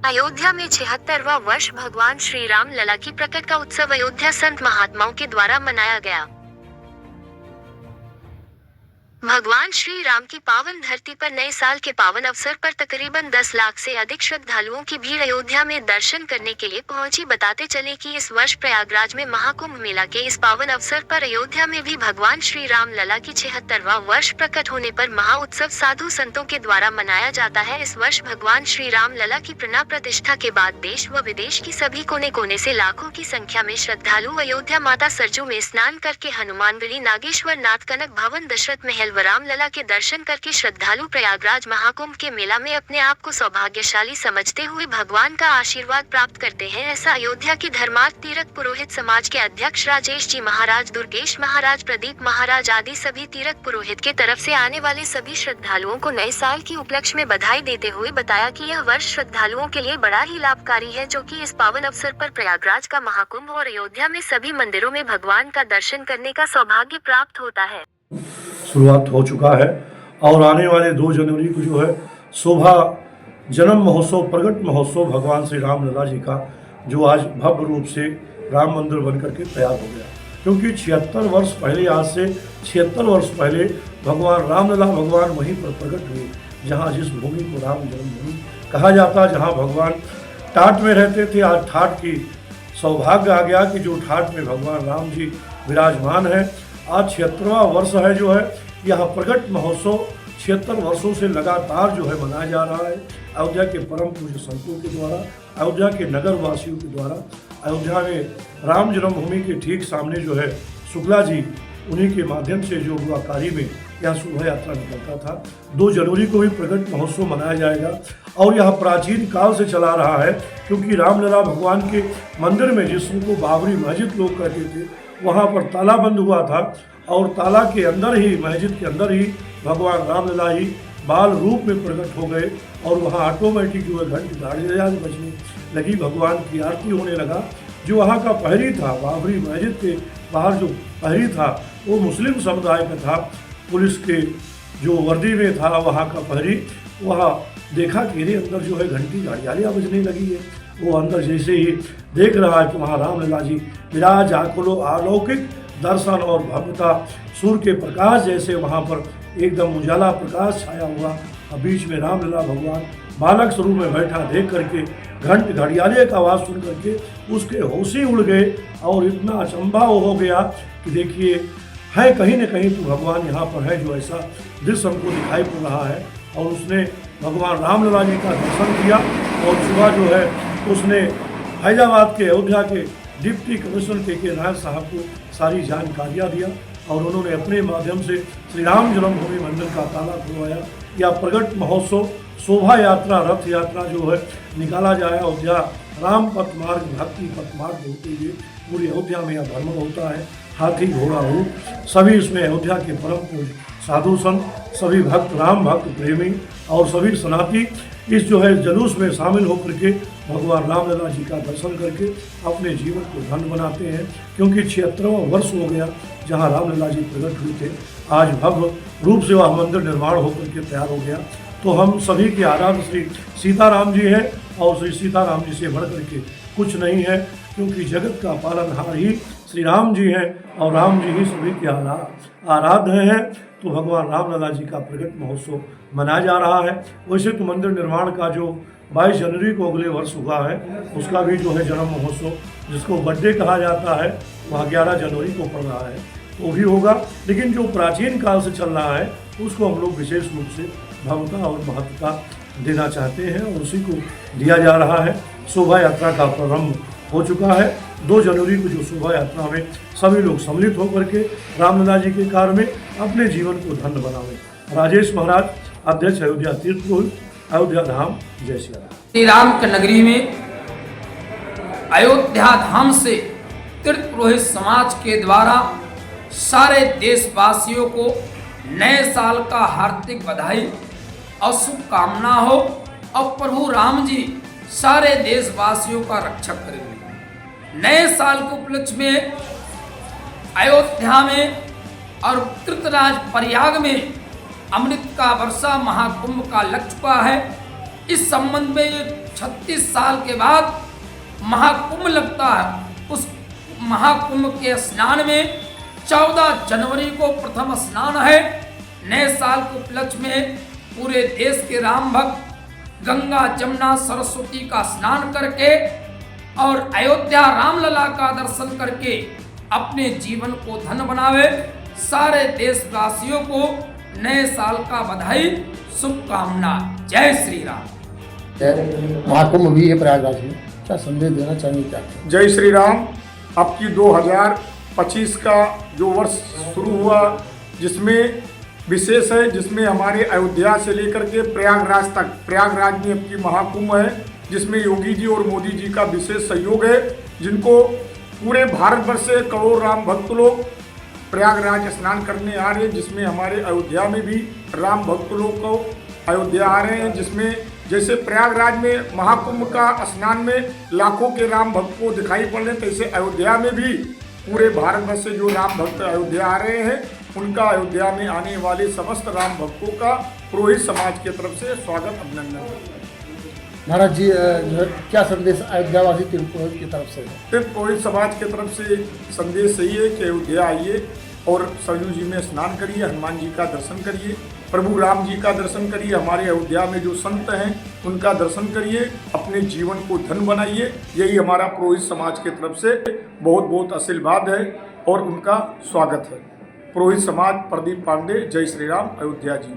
अयोध्या में 76वां वर्ष भगवान श्री राम लला की प्रकट का उत्सव अयोध्या संत महात्माओं के द्वारा मनाया गया। भगवान श्री राम की पावन धरती पर नए साल के पावन अवसर पर तकरीबन 10 लाख से अधिक श्रद्धालुओं की भीड़ अयोध्या में दर्शन करने के लिए पहुंची। बताते चले कि इस वर्ष प्रयागराज में महाकुंभ मेला के इस पावन अवसर पर अयोध्या में भी भगवान श्री राम लला की 76वां वर्ष प्रकट होने पर महा उत्सव साधु संतों के द्वारा मनाया जाता है। इस वर्ष भगवान श्री राम लला की प्राण प्रतिष्ठा के बाद देश व विदेश की सभी कोने कोने से लाखों की संख्या में श्रद्धालु अयोध्या माता सरजू में स्नान करके हनुमानगढ़ी, नागेश्वर नाथ, कनक भवन, दशरथ महल व राम लला के दर्शन करके श्रद्धालु प्रयागराज महाकुंभ के मेला में अपने आप को सौभाग्यशाली समझते हुए भगवान का आशीर्वाद प्राप्त करते हैं। ऐसा अयोध्या के धर्मार्थ तीर्थ पुरोहित समाज के अध्यक्ष राजेश जी महाराज, दुर्गेश महाराज, प्रदीप महाराज आदि सभी तीर्थ पुरोहित के तरफ से आने वाले सभी श्रद्धालुओं को नए साल की उपलक्ष्य में बधाई देते हुए बताया कि यह वर्ष श्रद्धालुओं के लिए बड़ा ही लाभकारी है, जो कि इस पावन अवसर पर प्रयागराज का महाकुंभ और अयोध्या में सभी मंदिरों में भगवान का दर्शन करने का सौभाग्य प्राप्त होता है। शुरुआत हो चुका है और आने वाले 2 जनवरी को जो है शोभा जन्म महोत्सव, प्रगट महोत्सव भगवान श्री राम लला जी का, जो आज भव्य रूप से राम मंदिर बनकर के तैयार हो गया। क्योंकि 76 वर्ष पहले, आज से 76 वर्ष पहले भगवान राम लला भगवान वहीं पर प्रकट हुए, जहाँ जिस भूमि को राम जन्मभूमि कहा जाता, जहाँ भगवान ठाट में रहते थे। आज ठाट की सौभाग्य आ गया कि जो ठाट में भगवान राम जी विराजमान है। आज 76वां वर्ष है जो है यहाँ प्रकट महोत्सव 76 वर्षों से लगातार जो है मनाया जा रहा है। अयोध्या के परम पूज्य संतों के द्वारा, अयोध्या के नगर वासियों के द्वारा। अयोध्या में राम जन्मभूमि के ठीक सामने जो है शुक्ला जी, उन्हीं के माध्यम से जो हुआ कार्य में यहाँ शोभा यात्रा निकलता था। 2 जनवरी को भी प्रकट महोत्सव मनाया जाएगा और यह प्राचीन काल से चला रहा है। क्योंकि रामलला भगवान के मंदिर में, जिसको बाबरी मस्जिद लोग कहते थे, वहाँ पर ताला बंद हुआ था और ताला के अंदर ही, मस्जिद के अंदर ही भगवान रामलला ही बाल रूप में प्रकट हो गए और वहाँ ऑटोमेटिक जो है घंटी घड़ियाँ बजने लगी, भगवान की आरती होने लगा। जो वहाँ का पहरी था, बाबरी मस्जिद के बाहर जो पहरी था, वो मुस्लिम समुदाय का था। पुलिस के जो वर्दी में था वहाँ का पहरी, वहाँ देखा कि मेरे अंदर जो है घंटी घड़ियालियाँ बजने लगी है। वो अंदर जैसे ही देख रहा है कि वहाँ रामलला जी विराज, आकुलो अलौकिक दर्शन और भव्यता, सूर्य के प्रकाश जैसे वहाँ पर एकदम उजाला प्रकाश छाया हुआ। और बीच में रामलला भगवान बालक स्वरूप में बैठा देख करके, घंट घड़ियाले का आवाज़ सुन करके उसके होश ही उड़ गए और इतना अचंभा हो गया कि देखिए है कहीं न कहीं तो भगवान यहाँ पर है, जो ऐसा दृश्य हमको दिखाई पड़ रहा है। और उसने भगवान रामलला जी का दर्शन किया और सुबह जो है उसने फैजाबाद के अयोध्या के डिप्टी कमिश्नर के नायक साहब को सारी जानकारियाँ दिया और उन्होंने अपने माध्यम से श्री राम जन्मभूमि मंदिर का ताला खुलवाया। या प्रगट महोत्सव शोभा यात्रा, रथ यात्रा जो है निकाला जाए अयोध्या राम पथ मार्ग, भक्ति पथ मार्ग होते हुए पूरी अयोध्या में यह भ्रमण होता है। हाथी घोड़ा रूप सभी इसमें अयोध्या के परम पूज्य साधु संत, सभी भक्त, राम भक्त प्रेमी और सभी सनाती इस जो है जुलूस में शामिल होकर के भगवान रामलला जी का दर्शन करके अपने जीवन को धन्य बनाते हैं। क्योंकि 76वां वर्ष हो गया जहां रामलला जी प्रकट हुए थे। आज भव्य रूप से वह मंदिर निर्माण होकर के तैयार हो गया। तो हम सभी के आराध्य श्री सीताराम जी हैं और श्री सीताराम जी से बढ़ करके कुछ नहीं है, क्योंकि जगत का पालनहार ही श्री राम जी हैं और राम जी ही सभी के आराध्य हैं। तो भगवान रामलला जी का प्रकट महोत्सव मनाया जा रहा है। वैसे तो मंदिर निर्माण का जो 22 जनवरी को अगले वर्ष हुआ है, उसका भी जो है जन्म महोत्सव, जिसको बर्थडे कहा जाता है, वह 11 जनवरी को पड़ रहा है, वो भी होगा। लेकिन जो प्राचीन काल से चल रहा है उसको हम लोग विशेष रूप से भव्यता और महत्वता देना चाहते हैं और उसी को दिया जा रहा है। शोभा यात्रा का प्रारंभ हो चुका है। 2 जनवरी को जो शोभा यात्रा में सभी लोग सम्मिलित होकर के रामलला जी के कार्य में अपने जीवन को धन्य बनावे। राजेश महाराज, अध्यक्ष अयोध्या तीर्थ पुरोहित, अयोध्या धाम, जय श्री राम। श्री राम की नगरी में अयोध्या धाम से तीर्थ पुरोहित समाज के द्वारा सारे देशवासियों को नए साल का हार्दिक बधाई और शुभकामना हो और प्रभु राम जी सारे देशवासियों का रक्षक करेंगे। नए साल के उपलक्ष्य में अयोध्या में और तीर्थराज प्रयाग में अमृत का वर्षा महाकुंभ का लग चुका है। इस संबंध में 36 साल के बाद महाकुंभ लगता है। उस महाकुंभ के स्नान में 14 जनवरी को प्रथम स्नान है। नए साल के उपलक्ष्य में पूरे देश के राम भक्त गंगा जमुना सरस्वती का स्नान करके और अयोध्या रामलला का दर्शन करके अपने जीवन को धन बनावे। सारे देशवासियों को नए साल का बधाई, शुभकामना। जय श्री राम। महाकुंभ भी है प्रयागराज में, क्या संदेश देना चाहेंगे क्या? जय श्री राम। अब की 2025 का जो वर्ष शुरू हुआ, जिसमें विशेष है, जिसमें हमारे अयोध्या से लेकर के प्रयागराज तक, प्रयागराज में अब की महाकुंभ है, जिसमें योगी जी और मोदी जी का विशेष सहयोग है, जिनको पूरे भारतवर्ष से करोड़ राम भक्त लोग प्रयागराज स्नान करने आ रहे हैं, जिसमें हमारे अयोध्या में भी राम भक्त लोग को अयोध्या आ रहे हैं। जिसमें जैसे प्रयागराज में महाकुंभ का स्नान में लाखों के राम भक्त को दिखाई पड़ रहे हैं, तैसे अयोध्या में भी पूरे भारतवर्ष से जो राम भक्त अयोध्या आ रहे हैं, उनका अयोध्या में आने वाले समस्त राम भक्तों का पुरोहित समाज की तरफ से स्वागत, अभिनंदन। महाराज जी जो है क्या संदेश अयोध्यावासी तिरुपुरोहित की तरफ से? पुरोहित समाज की तरफ से संदेश यही है कि अयोध्या आइए और सरयू जी में स्नान करिए, हनुमान जी का दर्शन करिए, प्रभु राम जी का दर्शन करिए, हमारे अयोध्या में जो संत हैं उनका दर्शन करिए, अपने जीवन को धन बनाइए। यही हमारा पुरोहित समाज की तरफ से बहुत बहुत आशीर्वाद है और उनका स्वागत है। पुरोहित समाज, प्रदीप पांडे, जय श्री राम, अयोध्या जी।